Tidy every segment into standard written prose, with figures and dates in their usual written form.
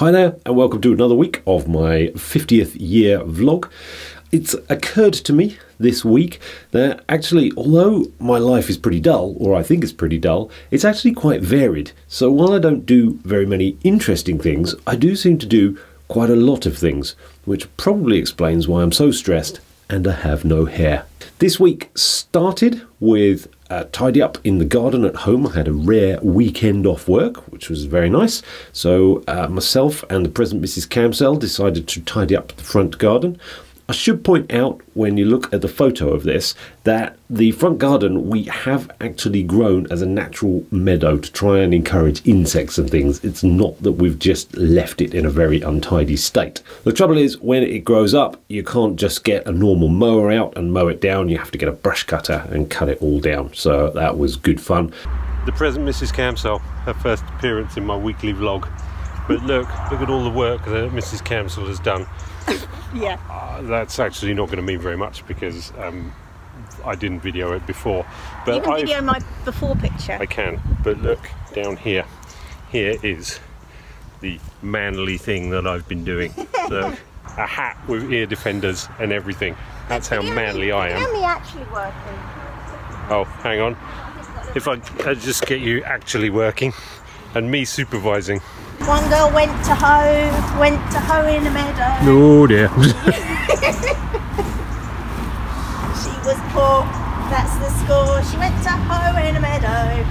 Hi there and welcome to another week of my 50th year vlog. It's occurred to me this week that actually, although my life is pretty dull, or I think it's pretty dull, it's actually quite varied. So while I don't do very many interesting things, I do seem to do quite a lot of things, which probably explains why I'm so stressed and I have no hair. This week started with tidy up in the garden at home. I had a rare weekend off work, which was very nice. So myself and the present Mrs. Camsell decided to tidy up the front garden. I should point out, when you look at the photo of this, that the front garden we have actually grown as a natural meadow to try and encourage insects and things. It's not that we've just left it in a very untidy state. The trouble is, when it grows up, you can't just get a normal mower out and mow it down. You have to get a brush cutter and cut it all down. So that was good fun. The present Mrs. Camsell, her first appearance in my weekly vlog. But look at all the work that Mrs. Camsell has done. Yeah. That's actually not going to mean very much because I didn't video it before. But you can video my before picture. I can, but look down here. Here is the manly thing that I've been doing. Look, a hat with ear defenders and everything. That's how manly I am. How me actually working? Oh, hang on. If I just get you actually working and me supervising. One girl went to hoe in a meadow. Oh dear. She was poor, that's the score. She went to hoe in a meadow.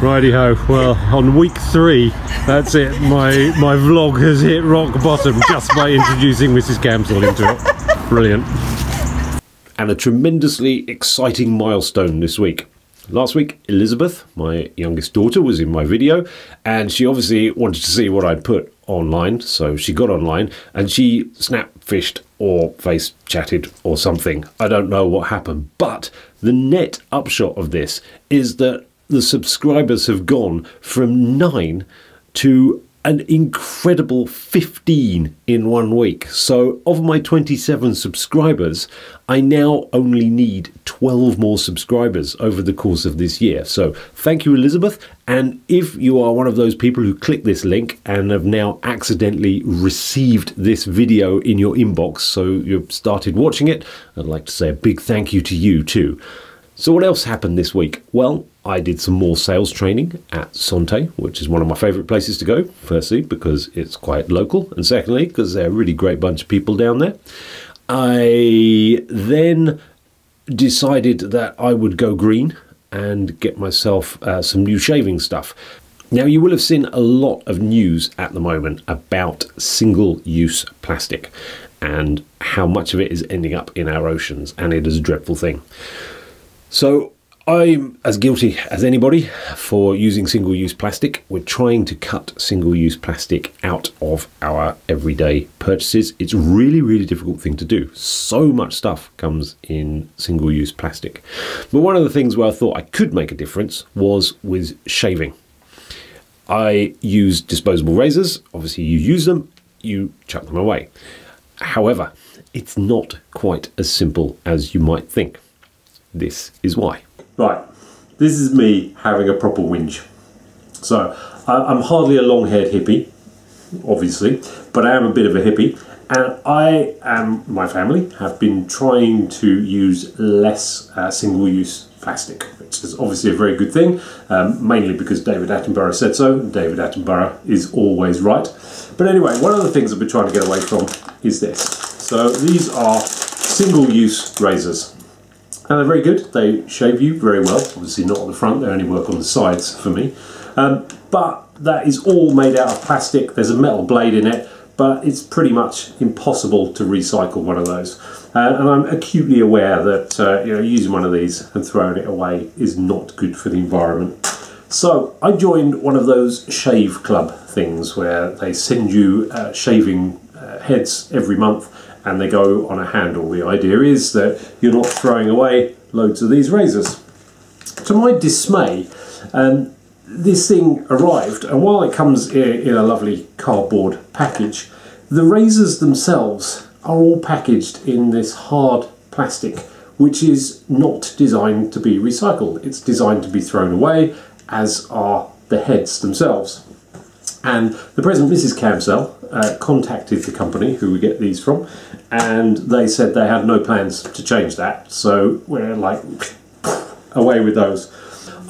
Righty-ho, well, on week 3, that's it. My vlog has hit rock bottom just by introducing Mrs. Camsell into it. Brilliant. And a tremendously exciting milestone this week. Last week, Elizabeth, my youngest daughter, was in my video, and she obviously wanted to see what I'd put online, so she got online and she snapfished or face chatted or something. I don't know what happened, but the net upshot of this is that the subscribers have gone from 9 to an incredible 15 in 1 week. So of my 27 subscribers, I now only need 12 more subscribers over the course of this year. So thank you, Elizabeth. And if you are one of those people who click this link and have now accidentally received this video in your inbox, so you've started watching it, I'd like to say a big thank you to you too. So what else happened this week? Well, I did some more sales training at Sante, which is one of my favourite places to go. Firstly, because it's quite local, and secondly, because they're a really great bunch of people down there. I then decided that I would go green and get myself some new shaving stuff. Now, you will have seen a lot of news at the moment about single-use plastic and how much of it is ending up in our oceans, and it is a dreadful thing. So I'm as guilty as anybody for using single-use plastic. We're trying to cut single-use plastic out of our everyday purchases. It's a really, really difficult thing to do. So much stuff comes in single-use plastic. But one of the things where I thought I could make a difference was with shaving. I use disposable razors. Obviously, you use them, you chuck them away. However, it's not quite as simple as you might think. This is why. Right, this is me having a proper whinge. So, I'm hardly a long-haired hippie, obviously, but I am a bit of a hippie, and I and my family have been trying to use less single-use plastic, which is obviously a very good thing, mainly because David Attenborough said so. David Attenborough is always right. But anyway, one of the things I've been trying to get away from is this. So, these are single-use razors. And they're very good. They shave you very well. Obviously not on the front, they only work on the sides for me. But that is all made out of plastic. There's a metal blade in it, but it's pretty much impossible to recycle one of those. And I'm acutely aware that using one of these and throwing it away is not good for the environment. So I joined one of those shave club things where they send you shaving heads every month, and they go on a handle. The idea is that you're not throwing away loads of these razors. To my dismay, this thing arrived, and while it comes in a lovely cardboard package, the razors themselves are all packaged in this hard plastic, which is not designed to be recycled. It's designed to be thrown away, as are the heads themselves. And the present Mrs. Camsell contacted the company who we get these from, and they said they had no plans to change that, so we're like away with those.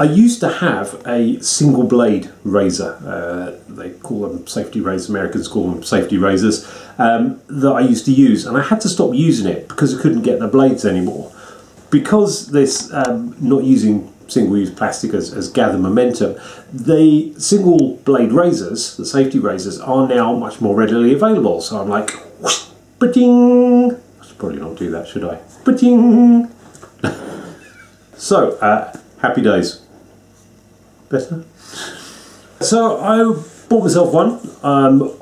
I used to have a single blade razor, they call them safety razors, Americans call them safety razors, that I used to use, and I had to stop using it because I couldn't get the blades anymore. Because this not using single-use plastic has gathered momentum, the single blade razors, the safety razors, are now much more readily available. So I'm like, whoosh, ba-ding! I should probably not do that, should I? Ba-ding! So, happy days. Better? So I bought myself one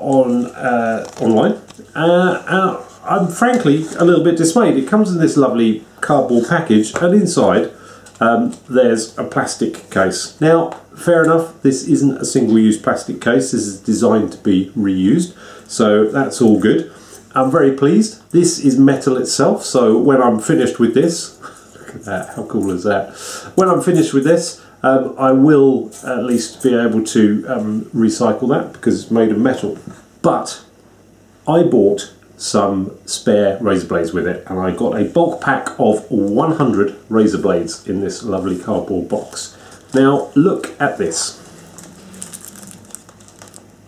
online. I'm frankly a little bit dismayed. It comes in this lovely cardboard package, and inside there's a plastic case. Now, fair enough, this isn't a single-use plastic case. This is designed to be reused, so that's all good. I'm very pleased. This is metal itself, so when I'm finished with this, look at that, how cool is that? When I'm finished with this, I will at least be able to recycle that because it's made of metal. But I bought some spare razor blades with it, and I got a bulk pack of 100 razor blades in this lovely cardboard box. Now look at this.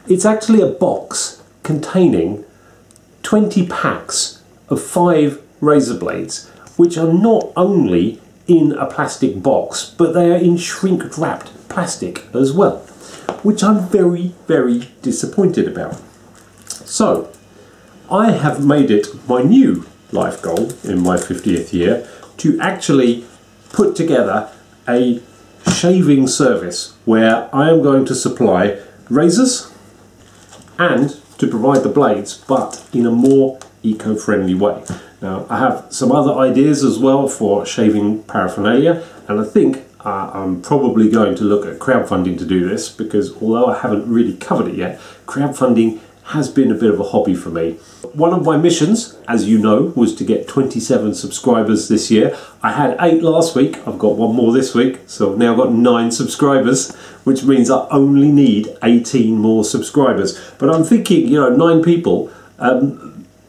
It's actually a box containing 20 packs of 5 razor blades, which are not only in a plastic box, but they are in shrink wrapped plastic as well, which I'm very, very disappointed about. So I have made it my new life goal in my 50th year to actually put together a shaving service where I am going to supply razors and to provide the blades, but in a more eco-friendly way. Now, I have some other ideas as well for shaving paraphernalia, and I think I'm probably going to look at crowdfunding to do this, because although I haven't really covered it yet, crowdfunding has been a bit of a hobby for me. One of my missions, as you know, was to get 27 subscribers this year. I had 8 last week, I've got 1 more this week, so I've now got 9 subscribers, which means I only need 18 more subscribers. But I'm thinking, you know, 9 people,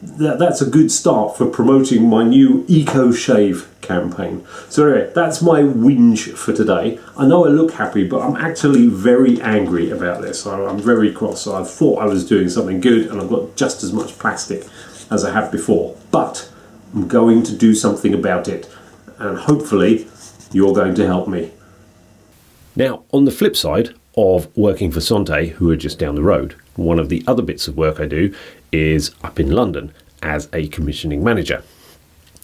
that's a good start for promoting my new Eco Shave campaign. So anyway, that's my whinge for today. I know I look happy, but I'm actually very angry about this. I'm very cross. So I thought I was doing something good, and I've got just as much plastic as I have before. But I'm going to do something about it, and hopefully you're going to help me. Now, on the flip side of working for Sante, who are just down the road, one of the other bits of work I do is up in London as a commissioning manager.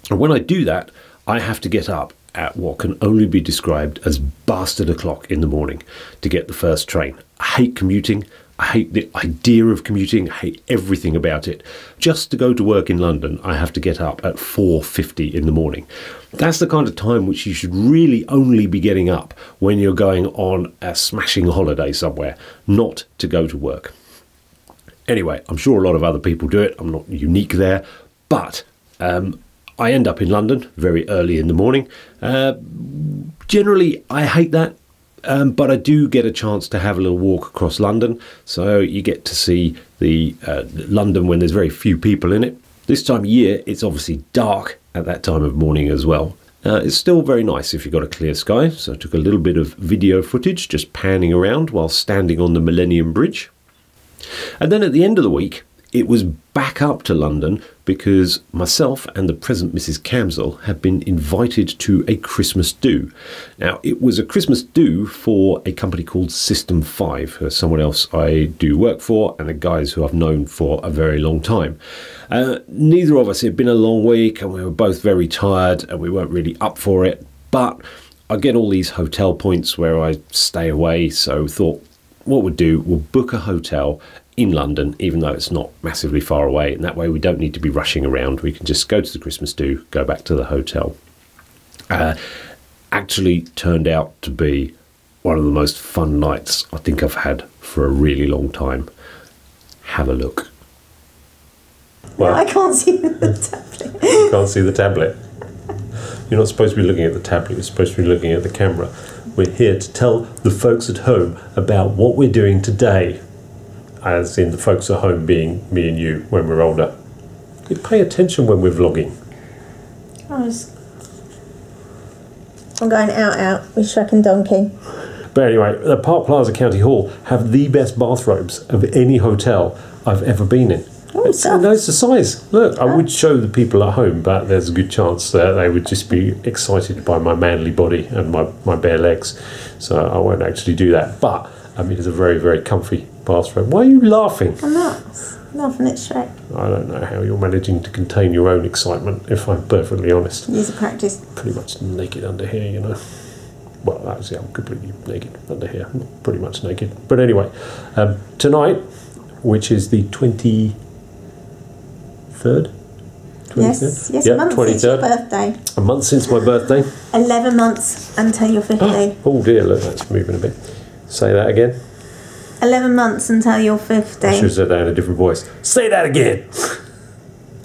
And when I do that, I have to get up at what can only be described as bastard o'clock in the morning to get the first train. I hate commuting. I hate the idea of commuting. I hate everything about it. Just to go to work in London, I have to get up at 4:50 in the morning. That's the kind of time which you should really only be getting up when you're going on a smashing holiday somewhere, not to go to work. Anyway, I'm sure a lot of other people do it. I'm not unique there, but I end up in London very early in the morning. Generally, I hate that, but I do get a chance to have a little walk across London, so you get to see the London when there's very few people in it. This time of year, it's obviously dark at that time of morning as well. It's still very nice if you've got a clear sky, so I took a little bit of video footage just panning around while standing on the Millennium Bridge. And then at the end of the week, it was back up to London because myself and the present Mrs. Camsell had been invited to a Christmas do. Now, it was a Christmas do for a company called System 5, who are someone else I do work for, and the guys who I've known for a very long time. Neither of us, it had been a long week, and we were both very tired, and we weren't really up for it, but I get all these hotel points where I stay away, so thought, what we'll do, we'll book a hotel in London, even though it's not massively far away, and that way we don't need to be rushing around. We can just go to the Christmas do, go back to the hotel. Actually turned out to be one of the most fun nights I think I've had for a really long time. Have a look. Well, I can't see the tablet. You can't see the tablet. You're not supposed to be looking at the tablet, you're supposed to be looking at the camera. We're here to tell the folks at home about what we're doing today. as in the folks at home being me and you when we're older. You pay attention when we're vlogging. I'm going out with Shrek and Donkey. But anyway, the Park Plaza County Hall have the best bathrobes of any hotel I've ever been in. Oh, it's the size. Look, I would show the people at home, but there's a good chance that they would just be excited by my manly body and my bare legs. So I won't actually do that. But, I mean, it's a very, very comfy bathrobe. Why are you laughing? I'm not laughing at Shrek. I don't know how you're managing to contain your own excitement, if I'm perfectly honest. Years of practice. Pretty much naked under here, you know. Well, actually, I'm completely naked under here. I'm pretty much naked. But anyway, tonight, which is the 23rd? 23rd? Yes, yeah, a month 23rd. since your birthday. A month since my birthday. 11 months until you're 50. Oh dear, look, that's moving a bit. Say that again. 11 months until you're 50. I should have said that in a different voice. Say that again!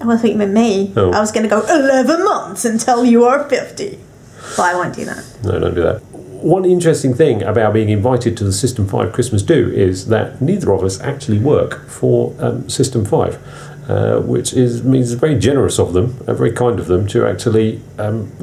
Oh, I thought you meant me. Oh. I was going to go 11 months until you are 50. But I won't do that. No, don't do that. One interesting thing about being invited to the System 5 Christmas Do is that neither of us actually work for System 5, which means it's very generous of them, very kind of them, to actually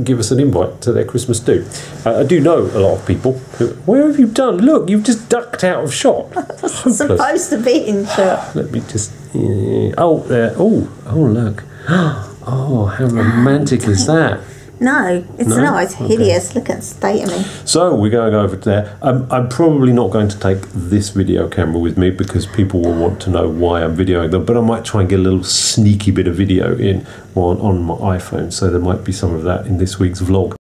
give us an invite to their Christmas Do. I do know a lot of people who, where have you done? Look, you've just ducked out of shot. It's supposed to be in shot. Let me just... oh, there. Oh, look. Oh, how romantic is that? No, it's hideous. Okay. Look at the state of me. So we're going over to there. I'm probably not going to take this video camera with me because people will want to know why I'm videoing them, but I might try and get a little sneaky bit of video in on my iPhone, so there might be some of that in this week's vlog.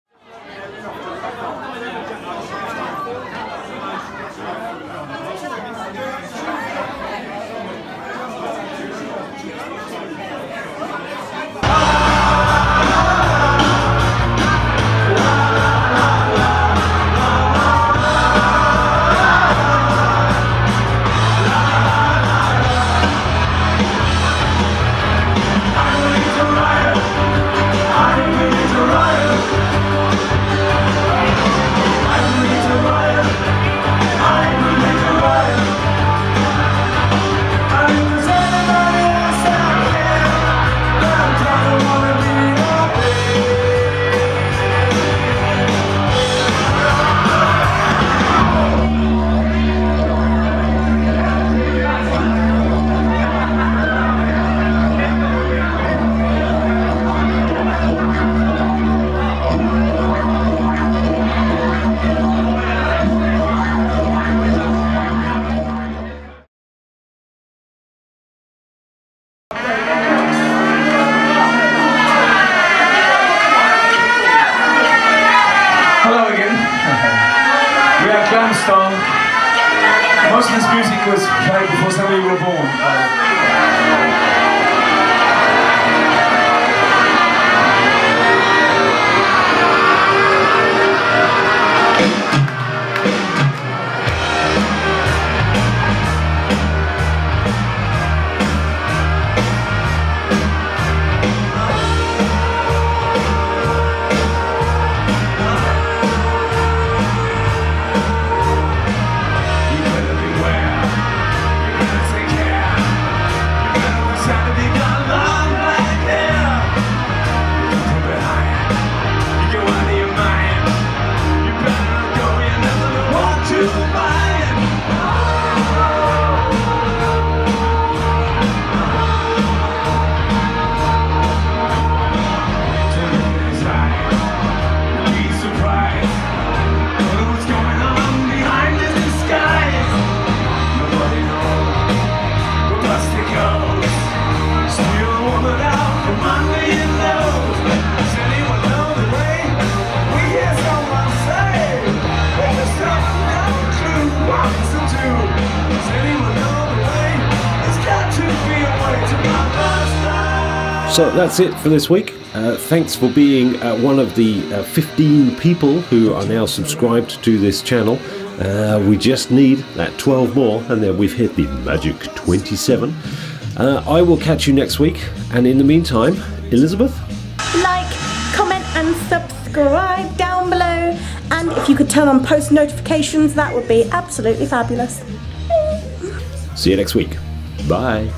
Most of this music was played before some of you were born. So that's it for this week. Thanks for being one of the 15 people who are now subscribed to this channel. We just need that 12 more and then we've hit the magic 27. I will catch you next week, and in the meantime, Elizabeth? Like, comment and subscribe down below, and if you could turn on post notifications, that would be absolutely fabulous. See you next week. Bye.